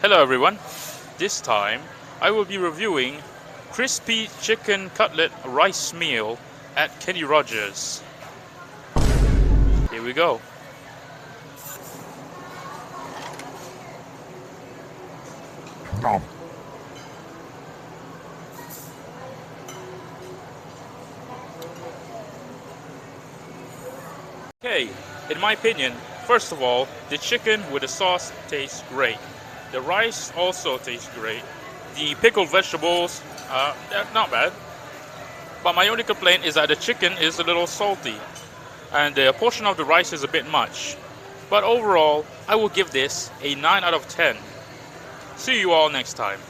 Hello everyone, this time I will be reviewing crispy chicken cutlet rice meal at Kenny Rogers. Here we go. Okay, in my opinion, first of all, the chicken with the sauce tastes great. The rice also tastes great. The pickled vegetables, they're not bad. But my only complaint is that the chicken is a little salty. And the portion of the rice is a bit much. But overall, I will give this a 9 out of 10. See you all next time.